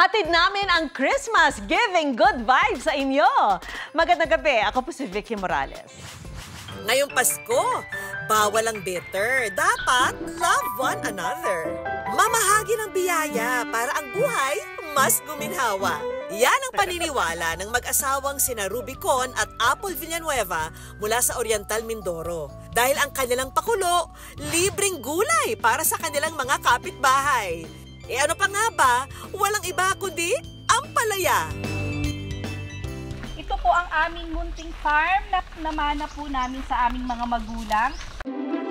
Hatid namin ang Christmas, giving good vibes sa inyo. Magandang gabi, ako po si Vicky Morales. Ngayong Pasko, bawal ang bitter. Dapat love one another. Mamahagi ng biyaya para ang buhay mas guminhawa. Yan ang paniniwala ng mag-asawang sina Rubicon at Apple Villanueva mula sa Oriental Mindoro. Dahil ang kanilang pakulo, libreng gulay para sa kanilang mga kapitbahay. E ano pa nga ba? Walang iba kundi ampalaya. Ito po ang aming munting farm na namana po namin sa aming mga magulang.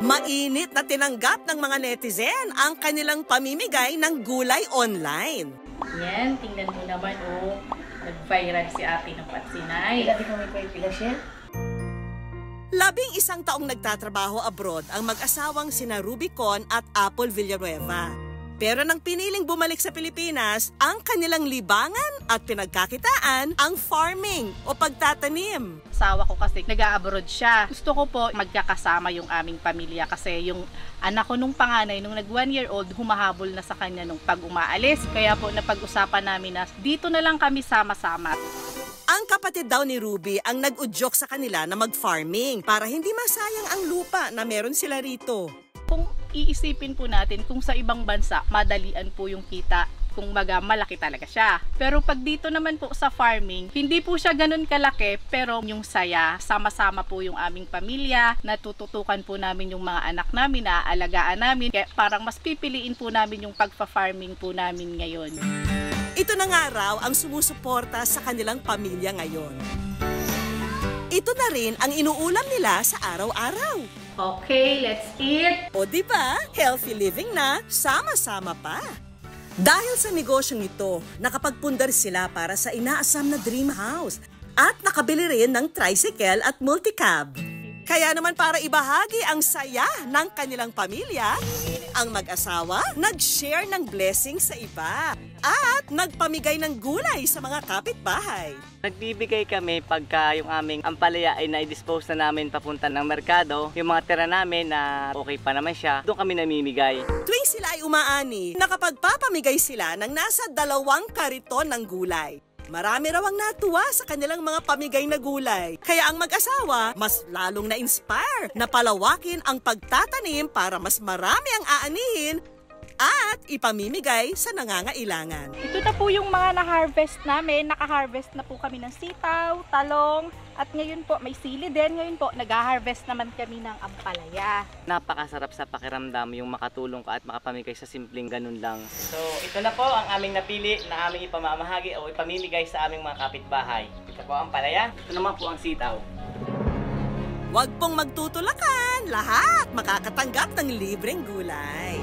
Mainit na tinanggap ng mga netizen ang kanilang pamimigay ng gulay online. Yan, tingnan mo naman, oh. Nag-viral si ate ng patsinay. Lagi kami pa ipilas yan. 11 taong nagtatrabaho abroad ang mag-asawang sina Rubicon at Apple Villanueva. Pero nang piniling bumalik sa Pilipinas, ang kanilang libangan at pinagkakitaan ang farming o pagtatanim. Asawa ko kasi nag-a-abroad siya. Gusto ko po magkakasama yung aming pamilya kasi yung anak ko nung panganay, nung nag 1-year-old, humahabol na sa kanya nung pag umaalis. Kaya po napag-usapan namin na dito na lang kami sama-sama. Ang kapatid daw ni Ruby ang nag-udyok sa kanila na mag-farming para hindi masayang ang lupa na meron sila rito. Kung iisipin po natin kung sa ibang bansa, madalian po yung kita. Kung baga, malaki talaga siya. Pero pag dito naman po sa farming, hindi po siya ganun kalaki, pero yung saya, sama-sama po yung aming pamilya, natututukan po namin yung mga anak namin, naaalagaan namin, kaya parang mas pipiliin po namin yung pagpa-farming po namin ngayon. Ito na nga raw ang sumusuporta sa kanilang pamilya ngayon. Ito na rin ang inuulam nila sa araw-araw. Okay, let's eat! O diba, healthy living na, sama-sama pa. Dahil sa negosyong ito, nakapagpundar sila para sa inaasam na dream house at nakabili rin ng tricycle at multicab. Kaya naman para ibahagi ang saya ng kanilang pamilya, ang mag-asawa nag-share ng blessing sa iba at nagpamigay ng gulay sa mga kapitbahay. Nagbibigay kami pagka yung aming ampalaya ay na-dispose na namin papunta ng merkado. Yung mga tira namin na okay pa naman siya, doon kami namimigay. Tuwing sila ay umaani, nakapagpapamigay sila ng nasa 2 kariton ng gulay. Marami raw ang natuwa sa kanilang mga pamigay na gulay. Kaya ang mag-asawa, mas lalong na-inspire na palawakin ang pagtatanim para mas marami ang aanihin at ipamimigay sa nangangailangan. Ito na po yung mga na-harvest namin. Naka-harvest na po kami ng sitaw, talong, at ngayon po may sili din. Ngayon po nag-harvest naman kami ng ampalaya. Napakasarap sa pakiramdam yung makatulong ka at makapamigay sa simpleng ganun lang. So ito na po ang aming napili na aming ipamamahagi o ipamimigay sa aming mga kapitbahay. Ito po ang ampalaya, ito naman po ang sitaw. Huwag pong magtutulakan, lahat makakatanggap ng libreng gulay.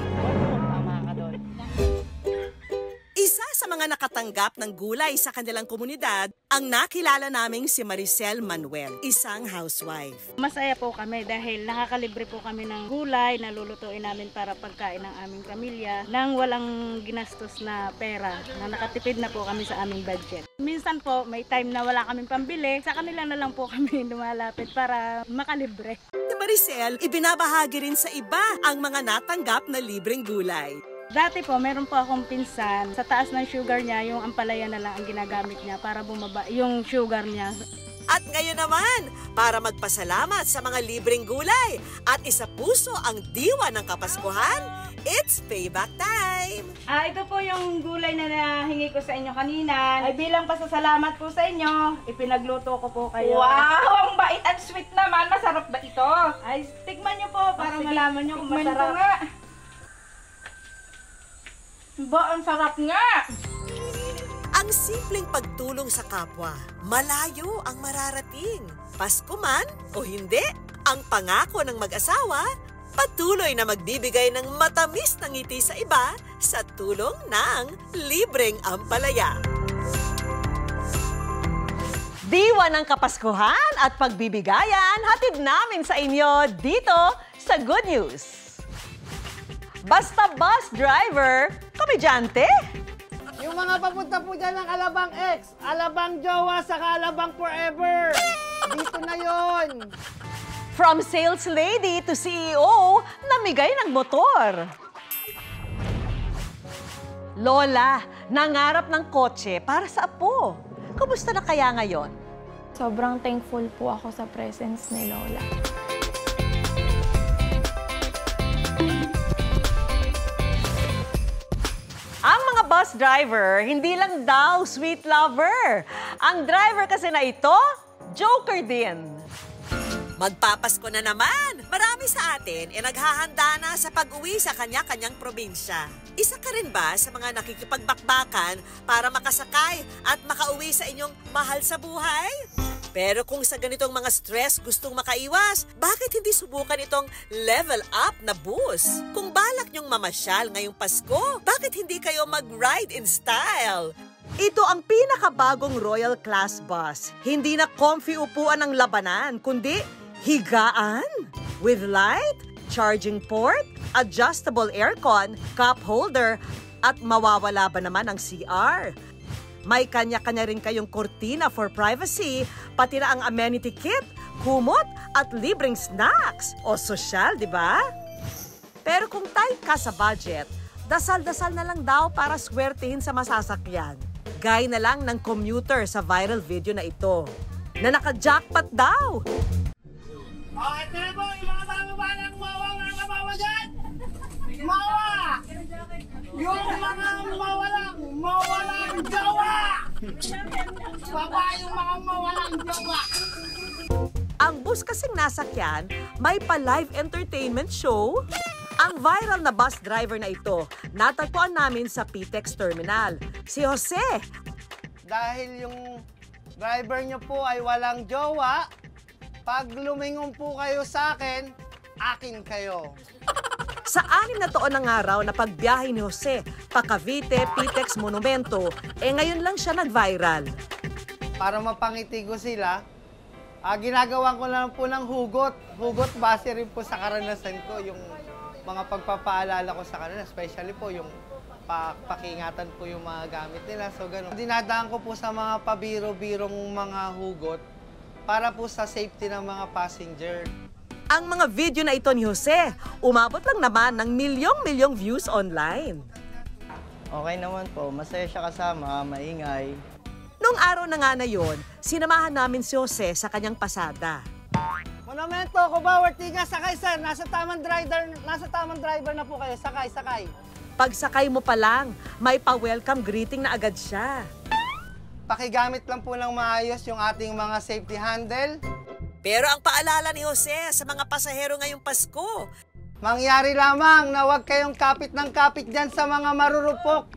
Isa sa mga nakatanggap ng gulay sa kanilang komunidad, ang nakilala naming si Maricel Manuel, isang housewife. Masaya po kami dahil nakakalibre po kami ng gulay na lulutuin namin para pagkain ng aming pamilya nang walang ginastos na pera, na nakatipid na po kami sa aming budget. Minsan po may time na wala kaming pambili, sa kanila na lang po kami lumalapit para makalibre. Si Maricel, ibinabahagi rin sa iba ang mga natanggap na libreng gulay. Dati po, meron po akong pinsan. Sa taas ng sugar niya, yung ampalaya na lang ang ginagamit niya para bumaba yung sugar niya. At ngayon naman, para magpasalamat sa mga libreng gulay at isa puso ang diwa ng Kapaskuhan, it's payback time! Ito po yung gulay na nahingi ko sa inyo kanina. Ay bilang pasasalamat po sa inyo, ipinagluto ko po kayo. Wow! Ang bait and sweet naman. Masarap ba ito? Ay, tikman nyo po para malaman nyo kung Tikman ko masarap. nga. Ba, ang sarap nga! Ang simpleng pagtulong sa kapwa, malayo ang mararating. Pasko man o hindi, ang pangako ng mag-asawa, patuloy na magbibigay ng matamis na ngiti sa iba sa tulong ng libreng ampalaya. Diwa ng Kapaskuhan at pagbibigayan, hatid namin sa inyo dito sa Good News. Basta bus driver, komedyante. Yung mga papunta po dyan ng Alabang X, Alabang Jowa, saka Alabang Forever. Dito na yon. From sales lady to CEO, namigay ng motor. Lola, Nangarap ng kotse para sa apo. Kumusta na kaya ngayon? Sobrang thankful po ako sa presence ni Lola. Ang mga bus driver, hindi lang daw sweet lover. Ang driver kasi na ito, joker din. Magpapasko na naman! Marami sa atin naghahanda na sa pag-uwi sa kanya-kanyang probinsya. Isa ka rin ba sa mga nakikipagbakbakan para makasakay at makauwi sa inyong mahal sa buhay? Pero kung sa ganitong mga stress gustong makaiwas, bakit hindi subukan itong level up na bus? Kung balak nyong mamasyal ngayong Pasko, bakit hindi kayo mag-ride in style? Ito ang pinakabagong Royal Class Bus. Hindi na comfy upuan ng labanan, kundi higaan. With light, charging port, adjustable aircon, cup holder, at mawawala ba naman ang CR? May kanya-kanya rin kayong kortina for privacy, pati na ang amenity kit, kumot, at libreng snacks. O sosyal, di ba? Pero kung tight ka sa budget, dasal-dasal na lang daw para swertihin sa masasakyan. Gaya na lang ng commuter sa viral video na ito, na naka-jackpot daw. Ito na po, yung mga bago-banang mawang nakabawa dyan! Mawa! Yung mga mawalang jowa! Baba yung mga mawalang jowa! Ang bus kasing nasakyan, may pa-live entertainment show. Ang viral na bus driver na ito, natagpuan namin sa PTEX Terminal, si Jose. Dahil yung driver nyo po ay walang jowa, pag lumingon po kayo sa akin, akin kayo. Sa 6 na taon ng araw na pagbiyahe ni Jose, pa Cavite, PTEX Monumento, ngayon lang siya nag-viral. Para mapangiti ko sila, ginagawa ko lang po ng hugot. Hugot base rin po sa karanasan ko, yung mga pagpapaalala ko sa kanila, especially po yung pakingatan po yung mga gamit nila. So gano'n. Dinadaan ko po sa mga pabiro-birong mga hugot para po sa safety ng mga passenger. Ang mga video na ito ni Jose, umabot lang naman ng milyong-milyong views online. Okay naman po, masaya siya kasama, maingay. Nung araw na nga na yon, sinamahan namin si Jose sa kanyang pasada. Monumento, Cubao, Ortigas, sakay sir. Nasa tamang driver na po kayo. Sakay. Pagsakay mo pa lang, may pa-welcome greeting na agad siya. Pakigamit lang po ng maayos yung ating mga safety handle. Pero ang paalala ni Jose sa mga pasahero ngayong Pasko, Mangyari lamang na huwag kayong kapit ng kapit dyan sa mga marurupok.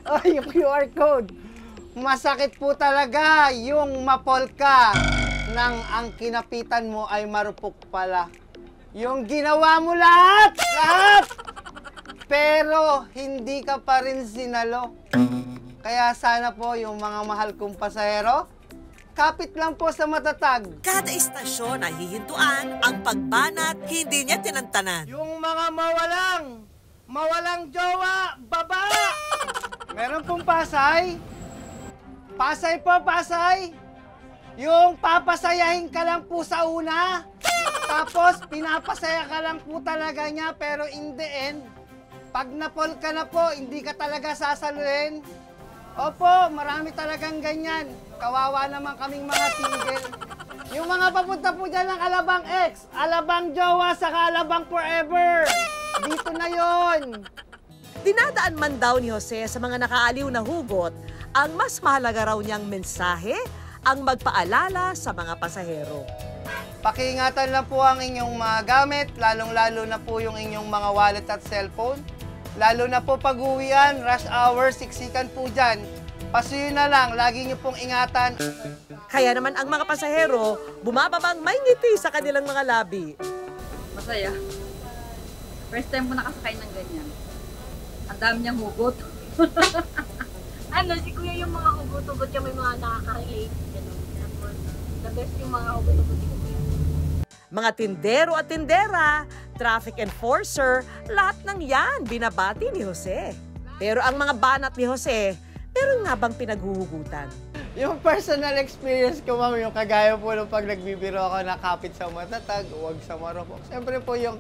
Ay, yung QR code. Masakit po talaga yung mapolka nang ang kinapitan mo ay marupok pala. Yung ginawa mo lahat! Pero hindi ka pa rin sinalo. Kaya sana po yung mga mahal kong pasahero, kapit lang po sa matatag. kada istasyon ay hihintuan ang pagbanat, hindi niya tinantanan. Yung mga mawalang jowa, baba! Meron pong Pasay. Pasay po, Pasay. Yung papasayahin ka lang po sa una, tapos pinapasaya ka lang po talaga niya, pero in the end, pag napol ka na po, hindi ka talaga sasaluhin. Opo, marami talagang ganyan. Kawawa naman kaming mga single. Yung mga papunta po dyan ng Alabang X, Alabang Jowa, saka Alabang Forever. Dito na yon. Dinadaan man daw ni Jose sa mga nakaaliw na hugot, ang mas mahalaga raw niyang mensahe ang magpaalala sa mga pasahero. Pakiingatan lang po ang inyong mga gamit, lalong-lalo na po yung inyong mga wallet at cellphone. Lalo na po pag-uwian, rush hour, siksikan po dyan. Pasuyo na lang, lagi niyo pong ingatan. Kaya naman ang mga pasahero, bumababang may ngiti sa kanilang mga labi. Masaya. First time ko nakasakay ng ganyan. Ang dami niyang hugot. Si Kuya yung mga hugot-hugot yung may mga nakaka-relate. Tapos, the best yung mga hugot-hugot ni Kuya. Mga tindero at tindera, traffic enforcer, lahat ng yan binabati ni Jose. Pero ang mga banat ni Jose, meron nga bang pinaghuhugutan? Yung personal experience ko, ma'am, yung kagaya po nung pag nagbibiro ako na kapit sa matatag, huwag sa marupok. Siyempre po yung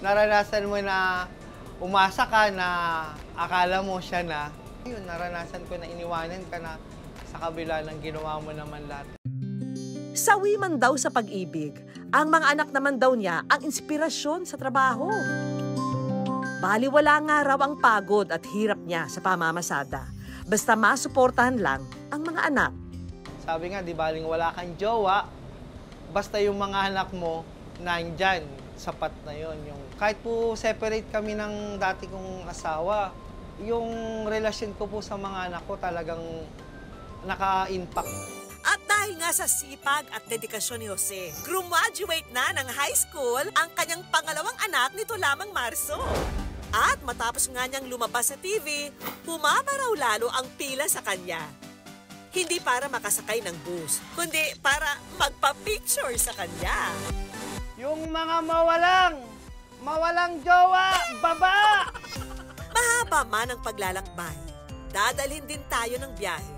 naranasan mo na umasa ka na akala mo siya na. Yun, naranasan ko na iniwanan ka na sa kabila ng ginawa mo naman lahat. Sawi man daw sa pag-ibig, ang mga anak naman daw niya ang inspirasyon sa trabaho. Baliwala nga raw ang pagod at hirap niya sa pamamasada. Basta masuportahan lang ang mga anak. Sabi nga, di baling wala kang jowa, basta yung mga anak mo nandyan, sapat na yon. Yung, kahit po separate kami ng dati kong asawa, yung relasyon ko po sa mga anak ko talagang naka-impact. At dahil nga sa sipag at dedikasyon ni Jose, graduate na ng high school ang kanyang pangalawang anak nito lamang Marso. At matapos nga niyang lumabas sa TV, humaba raw lalo ang pila sa kanya. Hindi para makasakay ng bus, kundi para magpa-picture sa kanya. Yung mga mawalang jowa, baba! Mahaba man ang paglalakbay, dadalhin din tayo ng biyahe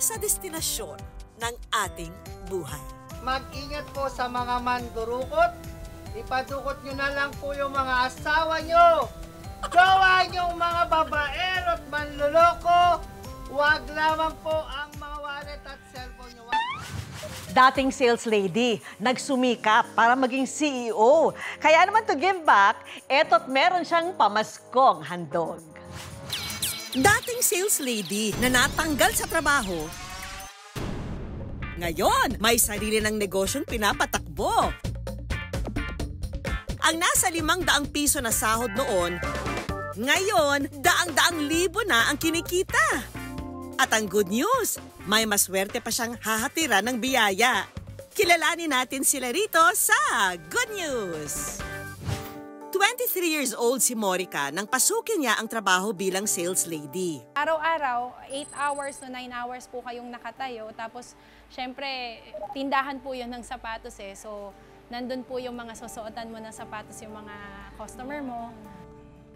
sa destinasyon ng ating buhay. Mag-ingat po sa mga mandurukot. Ipadukot nyo na lang po yung mga asawa nyo. Jowa nyong mga babaero at manluloko. Huwag lamang po ang mga wallet at cellphone nyo. Dating sales lady, nagsumikap para maging CEO. Kaya naman to give back, eto't meron siyang pamaskong handog. Dating sales lady na natanggal sa trabaho, ngayon may sarili ng negosyong pinapatakbo. Ang nasa 500 piso na sahod noon, ngayon daang-daang libo na ang kinikita. At ang good news, may maswerte pa siyang hahatiran ng biyaya. Kilalanin natin sila rito sa Good News. 23 years old si Morica nang pasukin niya ang trabaho bilang sales lady. Araw-araw, 8 hours to 9 hours po kayong nakatayo. Tapos, syempre, tindahan po yun ng sapatos eh. So, nandun po yung mga susuotan mo ng sapatos yung mga customer mo.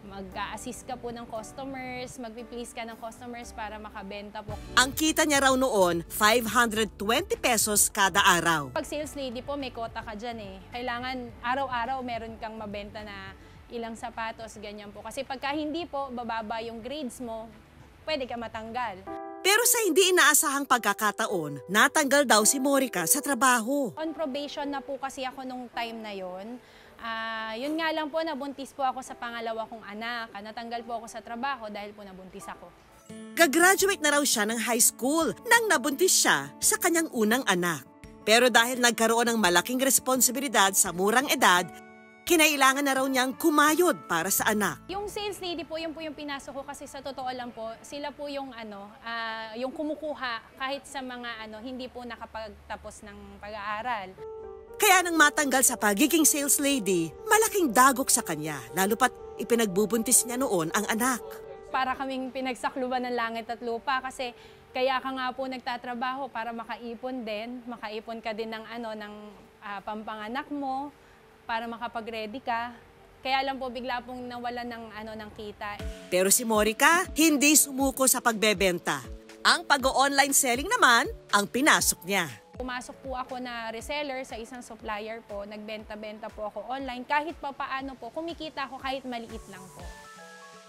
Mag-a-assist ka po ng customers, mag-please ka ng customers para makabenta po. Ang kita niya raw noon, 520 pesos kada araw. Pag sales lady po, may quota ka dyan eh. Kailangan araw-araw meron kang mabenta na ilang sapatos, ganyan po. Kasi pagka hindi po, bababa yung grades mo, pwede ka matanggal. Pero sa hindi inaasahang pagkakataon, natanggal daw si Morica sa trabaho. On probation na po kasi ako nung time na yon. Yun nga lang po, nabuntis po ako sa pangalawa kong anak. Natanggal po ako sa trabaho dahil po nabuntis ako. Gagraduate na raw siya ng high school nang nabuntis siya sa kanyang unang anak. Pero dahil nagkaroon ng malaking responsibilidad sa murang edad, kinailangan na raw niyang kumayod para sa anak. Yung sales lady po, yun po yung pinasok ko kasi sa totoo lang po, sila po yung yung kumukuha kahit sa mga hindi po nakapagtapos ng pag-aaral. Kaya nang matanggal sa pagiging sales lady, malaking dagok sa kanya, lalo pat ipinagbubuntis niya noon ang anak. Para kaming pinagsakluban ng langit at lupa kasi kaya ka nga po nagtatrabaho para makaipon din, makaipon ka din ng pampanganak mo, para makapag-ready ka. Kaya lang po bigla pong nawalan ng kita. Pero si Morica, hindi sumuko sa pagbebenta. Ang pag-online selling naman, ang pinasok niya. Pumasok po ako na reseller sa isang supplier po, nagbenta-benta po ako online. Kahit pa paano po, kumikita ako kahit maliit lang po.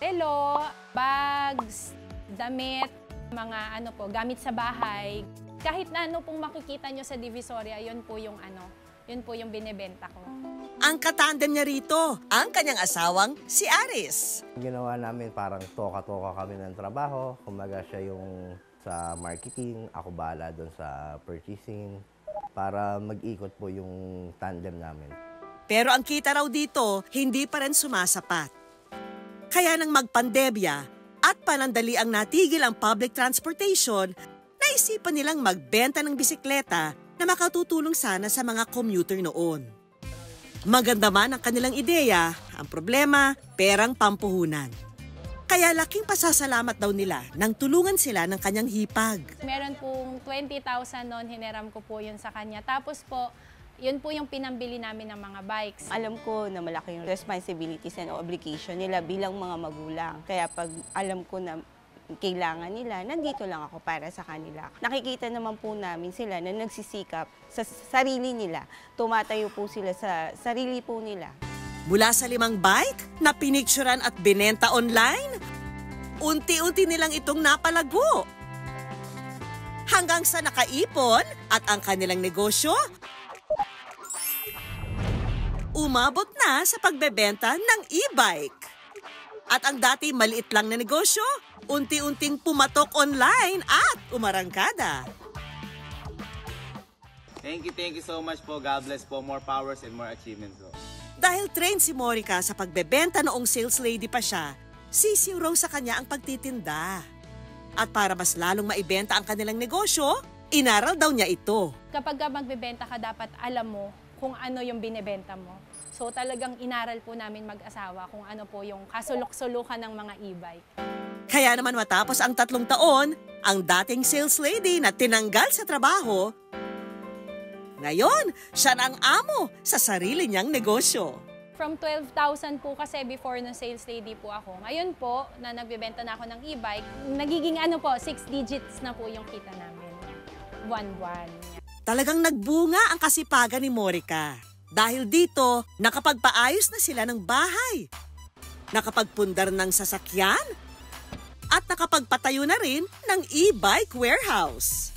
Relo, bags, damit, mga gamit sa bahay. Kahit na pong makikita nyo sa Divisoria, yun po yung binebenta ko. Ang katandem niya rito, ang kanyang asawang si Aris. Ginawa namin parang toka-toka kami ng trabaho. Kumaga siya yung sa marketing, ako bahala doon sa purchasing para mag-ikot po yung tandem namin. Pero ang kita raw dito, hindi pa rin sumasapat. Kaya nang magpandemya at panandali ang natigil ang public transportation, naisipan nilang magbenta ng bisikleta na makatutulong sana sa mga commuter noon. Maganda man ang kanilang ideya, ang problema, perang pampuhunan. Kaya laking pasasalamat daw nila nang tulungan sila ng kanyang hipag. Meron pong 20,000 noon, hineram ko po yun sa kanya. Tapos po, yun po yung pinambili namin ng mga bikes. Alam ko na malaki yung responsibilities and obligation nila bilang mga magulang. Kaya pag alam ko na kailangan nila, nandito lang ako para sa kanila. Nakikita naman po namin sila na nagsisikap sa sarili nila. Tumatayo po sila sa sarili po nila. Mula sa 5 bike na pinicturan at binenta online, unti-unti nilang itong napalago. Hanggang sa nakaipon at ang kanilang negosyo, umabot na sa pagbebenta ng e-bike. At ang dati maliit lang na negosyo, unti-unting pumatok online at umarangkada. Thank you so much po. God bless po. More powers and more achievements po. Dahil trained si Morica sa pagbebenta noong sales lady pa siya, sisiw raw sa kanya ang pagtitinda. At para mas lalong maibenta ang kanilang negosyo, inaral daw niya ito. Kapag magbebenta ka, dapat alam mo kung ano yung binebenta mo. So talagang inaral po namin mag-asawa kung ano po yung kasulok-sulukan ng mga e-bike. Kaya naman matapos ang 3 taon, ang dating sales lady na tinanggal sa trabaho, ngayon, siya na ang amo sa sarili niyang negosyo. From 12,000 po kasi before na sales lady po ako. Ngayon po, na nagbebenta na ako ng e-bike, nagiging 6 digits na po yung kita namin. 1-1. Talagang nagbunga ang kasipagan ni Morica. Dahil dito, nakapagpaayos na sila ng bahay, nakapagpundar ng sasakyan, at nakapagpatayo na rin ng e-bike warehouse.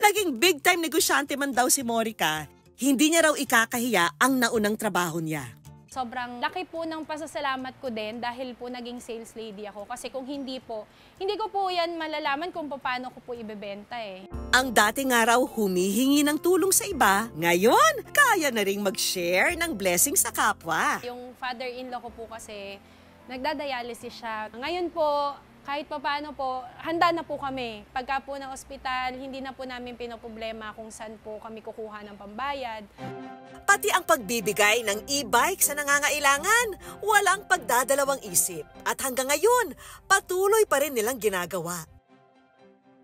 Naging big-time negosyante man daw si Morica, hindi niya raw ikakahiya ang naunang trabaho niya. Sobrang laki po ng pasasalamat ko din dahil po naging sales lady ako. Kasi kung hindi po, hindi ko po yan malalaman kung paano ko po ibebenta eh. Ang dati nga raw humihingi ng tulong sa iba, ngayon kaya na ring mag-share ng blessing sa kapwa. Yung father-in-law ko po kasi nagdadialysis siya. Ngayon po, kahit paano po, handa na po kami. Pagka po ng ospital, hindi na po namin pinoproblema kung saan po kami kukuha ng pambayad. Pati ang pagbibigay ng e-bike sa nangangailangan, walang pagdadalawang isip. At hanggang ngayon, patuloy pa rin nilang ginagawa.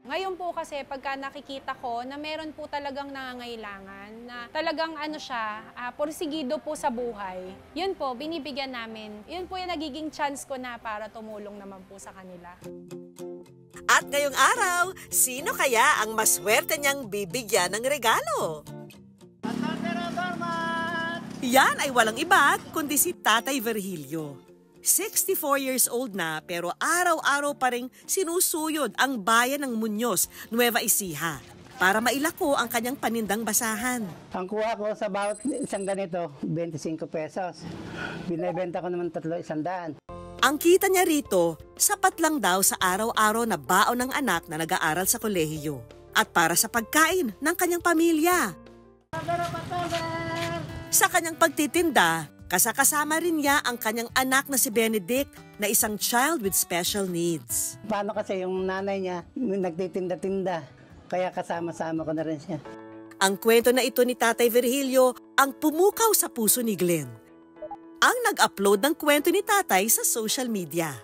Ngayon po kasi pagka nakikita ko na meron po talagang nangangailangan, na talagang porsigido po sa buhay, yun po, binibigyan namin. Yun po yung nagiging chance ko na para tumulong naman po sa kanila. At ngayong araw, sino kaya ang maswerte niyang bibigyan ng regalo? Yan ay walang iba kundi si Tatay Virgilio. 64 years old na pero araw-araw pa ring sinusuyod ang bayan ng Muñoz, Nueva Ecija para mailako ang kanyang panindang basahan. Ang kuha ko sa bawat isang ganito, 25 pesos. Binibenta ko naman 300. Ang kita niya rito, sapat lang daw sa araw-araw na baon ng anak na nag-aaral sa kolehiyo at para sa pagkain ng kanyang pamilya. Sa kanyang pagtitinda, kasakasama rin niya ang kanyang anak na si Benedict na isang child with special needs. Paano kasi yung nanay niya nagtitinda-tinda, kaya kasama-sama ko na rin siya. Ang kwento na ito ni Tatay Virgilio ang pumukaw sa puso ni Glenn. Ang nag-upload ng kwento ni Tatay sa social media.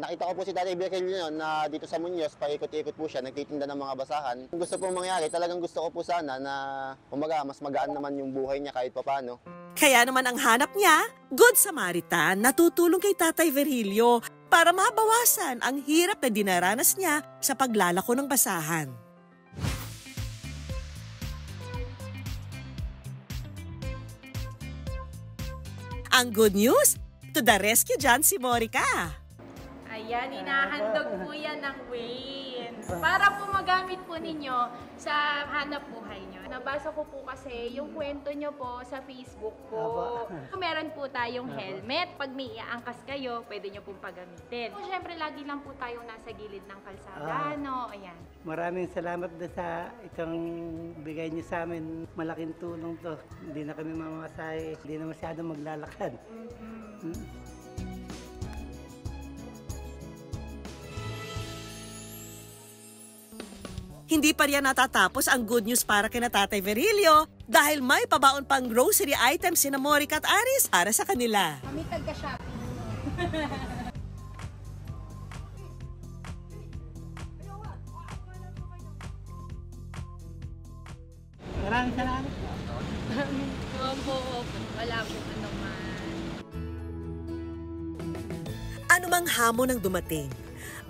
Nakita ko po si Tatay Virgilio na dito sa Muñoz, paikot-ikot po siya, nagtitinda ng mga basahan. Kung gusto pong mangyari, talagang gusto ko po sana na mas magaan naman yung buhay niya kahit papano. Kaya naman ang hanap niya, Good Samaritan, na tutulong kay Tatay Virgilio para mabawasan ang hirap na dinaranas niya sa paglalako ng basahan. Ang good news, to the rescue dyan si Morica. Ayan, inahandog po yan ng Wayne. Para po magamit po ninyo sa hanap buhay nyo. Nabasa ko po kasi yung kwento nyo po sa Facebook po. Meron po tayong helmet. Pag may iangkas kayo, pwede nyo pong pagamitin. Siyempre, lagi lang po tayong nasa gilid ng kalsada, no? Ayan. Maraming salamat sa itong bigay niyo sa amin. Malaking tulong to. Hindi na kami mamasahe, hindi na masyadong maglalakad. Hindi pa riyan natatapos ang good news para kina Tatay Virgilio dahil may pabaon pang grocery items sina Morica at Aris para sa kanila. Kami tagka-shopping. Maraming salamat. Opo, wala po naman. Anumang hamon ang dumating,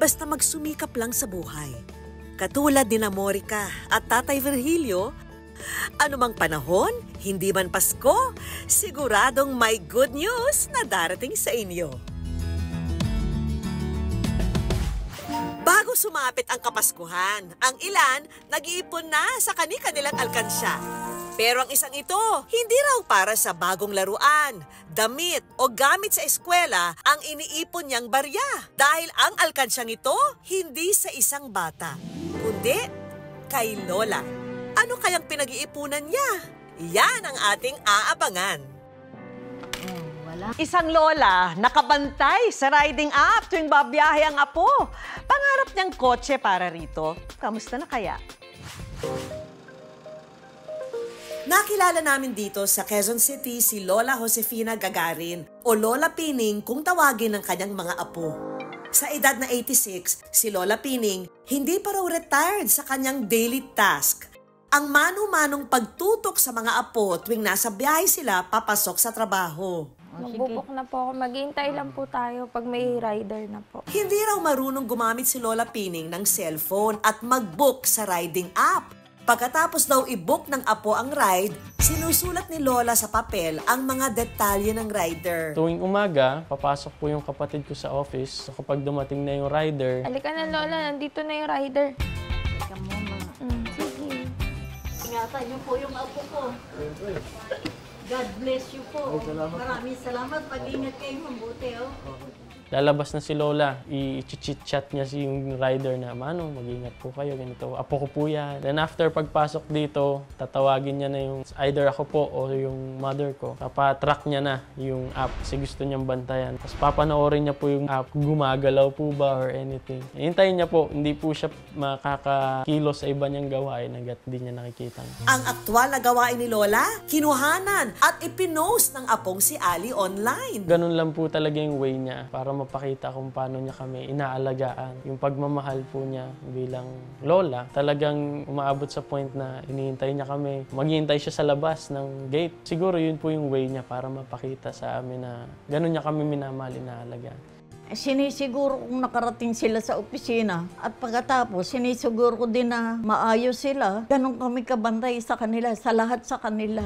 basta magsumikap lang sa buhay. Katulad ni Morica at Tatay Virgilio, Anumang panahon, hindi man Pasko, siguradong may good news na darating sa inyo. Bago sumapit ang Kapaskuhan, ang ilan nag-iipon na sa kani-kanilang alkansya. Pero ang isang ito, hindi raw para sa bagong laruan, damit o gamit sa eskwela ang iniipon niyang barya. Dahil ang alkansyang ito, hindi sa isang bata, kundi kay Lola. Ano kayang pinag-iipunan niya? Yan ang ating aabangan. Isang lola nakabantay sa riding app tuwing babiyahe ang apo. Pangarap niyang kotse para rito. Kamusta na kaya? Nakilala namin dito sa Quezon City si Lola Josefina Gagarin o Lola Pining kung tawagin ng kanyang mga apo. Sa edad na 86, si Lola Pining hindi pa raw retired sa kanyang daily task. Ang mano-manong pagtutok sa mga apo tuwing nasa biyahe sila papasok sa trabaho. Magbubok na po ako. Maghihintay lang po tayo pag may rider na po. Hindi raw marunong gumamit si Lola Pining ng cellphone at mag-book sa riding app. Pagkatapos daw i-book ng apo ang ride, sinusulat ni Lola sa papel ang mga detalye ng rider. Tuwing umaga, papasok po yung kapatid ko sa office. So kapag dumating na yung rider... Halika na Lola, nandito na yung rider. Halika mo, Sige. Ingatan niyo po yung apo ko. God bless you po. Maraming salamat. Pag-ingat kayo mabuti. Lalabas na si Lola, i-chit-chat niya si yung rider na, Mano, mag-ingat po kayo, ganito. Apo ko po yan. Then after pagpasok dito, tatawagin niya na yung either ako po o yung mother ko. Papatrack niya na yung app kasi gusto niyang bantayan. Tapos papanoorin niya po yung app, gumagalaw po ba or anything. Hintayin niya po, hindi po siya makakakilos sa iba niyang gawain hanggat hindi niya nakikita. Ang aktwal na gawain ni Lola, kinuhanan at ipinost ng apong si Ali online. Ganun lang po talaga yung way niya para mapakita kung paano niya kami inaalagaan. Yung pagmamahal po niya bilang lola, talagang umaabot sa point na hinihintay niya kami. Maghihintay siya sa labas ng gate. Siguro yun po yung way niya para mapakita sa amin na ganun niya kami minamahal, inaalagaan. Sinisiguro kung nakarating sila sa opisina at pagkatapos sinisiguro ko din na maayos sila. Ganun kami kabantay sa kanila, sa lahat sa kanila.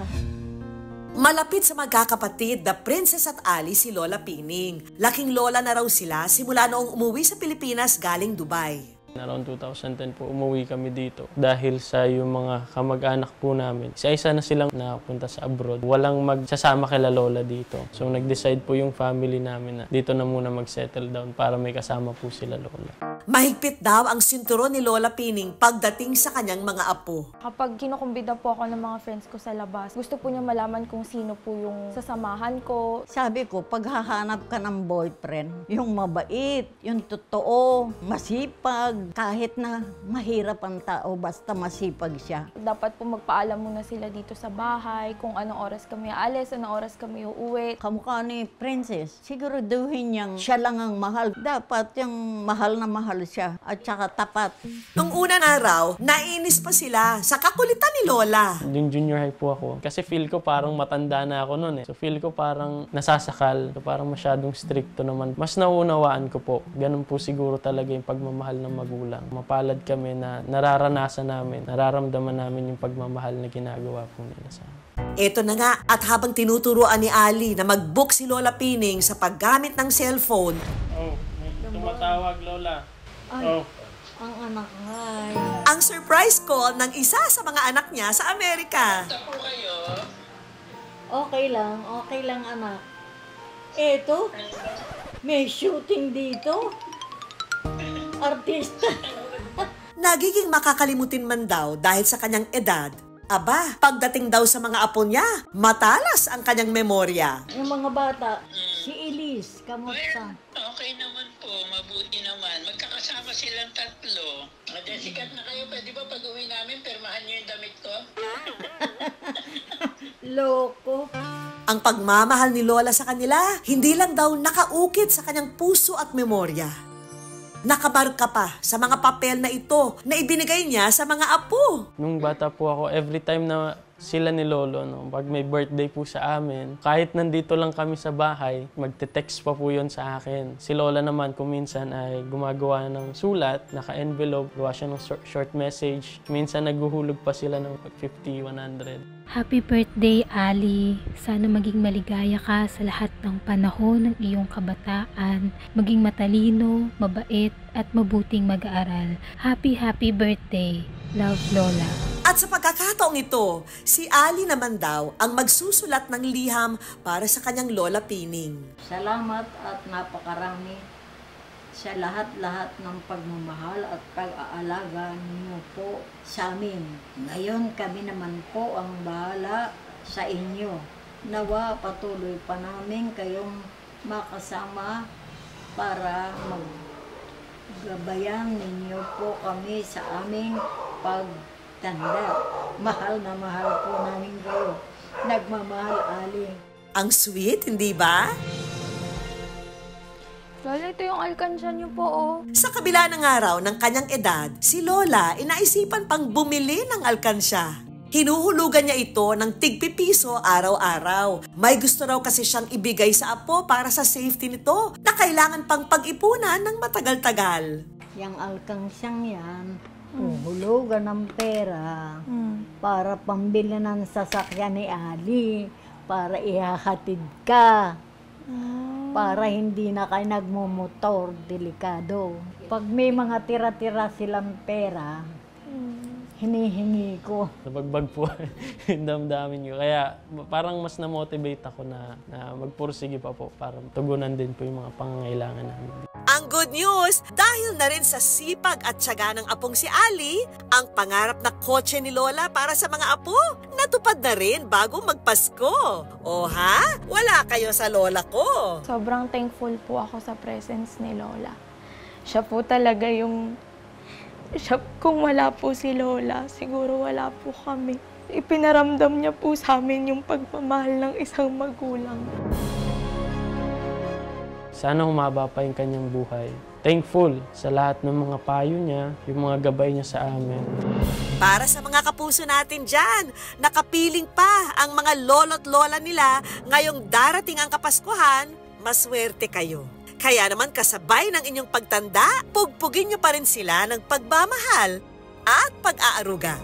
Malapit sa magkakapatid na Princess at Ali si Lola Pining. Laking lola na raw sila simula noong umuwi sa Pilipinas galing Dubai. Around 2010 po, umuwi kami dito dahil sa yung mga kamag-anak po namin. Isa-isa na silang napunta sa abroad. Walang magsasama kila Lola dito. So nag-decide po yung family namin na dito na muna mag-settle down para may kasama po sila Lola. Mahigpit daw ang sinturon ni Lola Pining pagdating sa kanyang mga apo. Kapag kinukumbida po ako ng mga friends ko sa labas, gusto po niya malaman kung sino po yung sasamahan ko. Sabi ko, pag hahanap ka ng boyfriend, yung mabait, yung totoo, masipag, kahit na mahirap ang tao, basta masipag siya. Dapat po magpaalam muna sila dito sa bahay, kung anong oras kami aalis, anong oras kami uuwi. Kamukha ni Princess, siguraduhin niyang siya lang ang mahal. Dapat yung mahal na mahal siya at saka tapat. Nung unang araw, nainis pa sila sa kakulitan ni Lola. Yung junior high po ako. Kasi feel ko parang matanda na ako noon eh. So feel ko parang nasasakal. So parang masyadong stricto naman. Mas nauunawaan ko po. Ganun po siguro talaga yung pagmamahal ng magulang. Mapalad kami na nararanasan namin, nararamdaman namin yung pagmamahal na ginagawa po nila sa amin. Ito na nga, at habang tinuturuan ni Ali na mag-book si Lola Pining sa paggamit ng cellphone, may tumatawag, Lola. Ay, ang anak nga. Ang surprise call ng isa sa mga anak niya sa Amerika. Okay lang anak. Eto, may shooting dito. Artista. Nagiging makakalimutin man daw dahil sa kanyang edad. Aba, pagdating daw sa mga apo niya, matalas ang kanyang memorya. Yung mga bata, si Elise, kamusta? Okay naman po, mabuti naman. Magkakasama silang tatlo. Sikat na kayo, pwede ba pag-uwi namin, permahan niyo yung damit ko? Loko. Ang pagmamahal ni Lola sa kanila, hindi lang daw nakaukit sa kanyang puso at memorya. Nakabarka pa sa mga papel na ito na ibinigay niya sa mga apo. Nung bata po ako, every time na sila ni Lolo, no? Pag may birthday po sa amin, kahit nandito lang kami sa bahay, magte-text pa po yun sa akin. Si Lola naman, kung minsan ay gumagawa ng sulat, naka-envelope, gawa siya ng short message. Minsan naghuhulog pa sila ng 50, 100. Happy birthday, Ali. Sana maging maligaya ka sa lahat ng panahon ng iyong kabataan. Maging matalino, mabait, at mabuting mag-aaral. Happy birthday. Love, Lola. At sa pagkakataong ito, si Ali naman daw ang magsusulat ng liham para sa kanyang Lola Pining. Salamat at napakarami sa lahat-lahat ng pagmamahal at pag-aalaga ninyo po sa amin. Ngayon kami naman po ang bahala sa inyo. Nawa patuloy pa namin kayong makasama para maggabayan ninyo po kami sa aming pagtanda. Mahal na mahal po namin kayo. Nagmamahal, Ali. Ang sweet, hindi ba? Lola, ito yung alkansya niyo po, oh. Sa kabila ng araw ng kanyang edad, si Lola inaisipan pang bumili ng alkansya. Hinuhulugan niya ito ng tig-pipiso araw-araw. May gusto raw kasi siyang ibigay sa apo para sa safety nito na kailangan pang pag-ipunan ng matagal-tagal. Yang alkansyang yan, uhulugan ng pera para pambili ng sasakyan ni Ali, para ihahatid ka. Para hindi na kayo nagmumotor, delikado. Pag may mga tira-tira silang pera, hinihingi ko. Nabagbag po yung damdamin ko. Kaya parang mas na-motivate ako na magpursige pa po para tugunan din po yung mga pangangailangan namin. Ang good news, dahil na rin sa sipag at tiyaga ng apong si Ali, ang pangarap na kotse ni Lola para sa mga apo, natupad na rin bago magpasko. O ha? Wala kayo sa Lola ko. Sobrang thankful po ako sa presence ni Lola. Siya po talaga yung... kung wala po si Lola, siguro wala po kami. Ipinaramdam niya po sa amin yung pagmamahal ng isang magulang. Sana humaba pa yung kanyang buhay. Thankful sa lahat ng mga payo niya, yung mga gabay niya sa amin. Para sa mga kapuso natin dyan, nakapiling pa ang mga lolo't lola nila ngayong darating ang Kapaskuhan, maswerte kayo. Kaya naman kasabay ng inyong pagtanda, pugpugin niyo pa rin sila ng pagmamahal at pag-aaruga.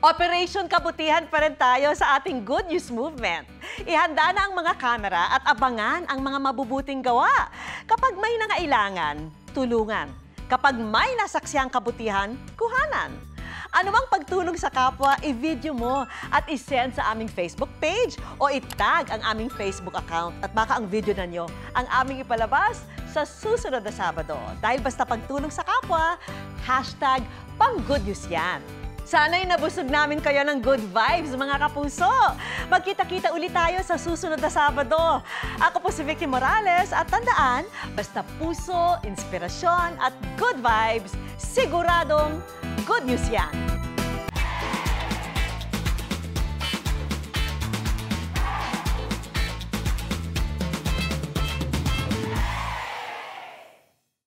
Operation Kabutihan pa rin tayo sa ating Good News Movement. Ihanda na ang mga kamera at abangan ang mga mabubuting gawa. Kapag may nangailangan, tulungan. Kapag may nasaksiyang kabutihan, kuhanan. Anumang pagtulong sa kapwa, i-video mo at i-send sa aming Facebook page o i-tag ang aming Facebook account. At baka ang video na nyo ang aming ipalabas sa susunod na Sabado. Dahil basta pagtulong sa kapwa, #pang-good-news yan. Sana'y nabusog namin kayo ng good vibes, mga kapuso. Magkita-kita ulit tayo sa susunod na Sabado. Ako po si Vicky Morales at tandaan, basta puso, inspirasyon at good vibes, siguradong good news yan.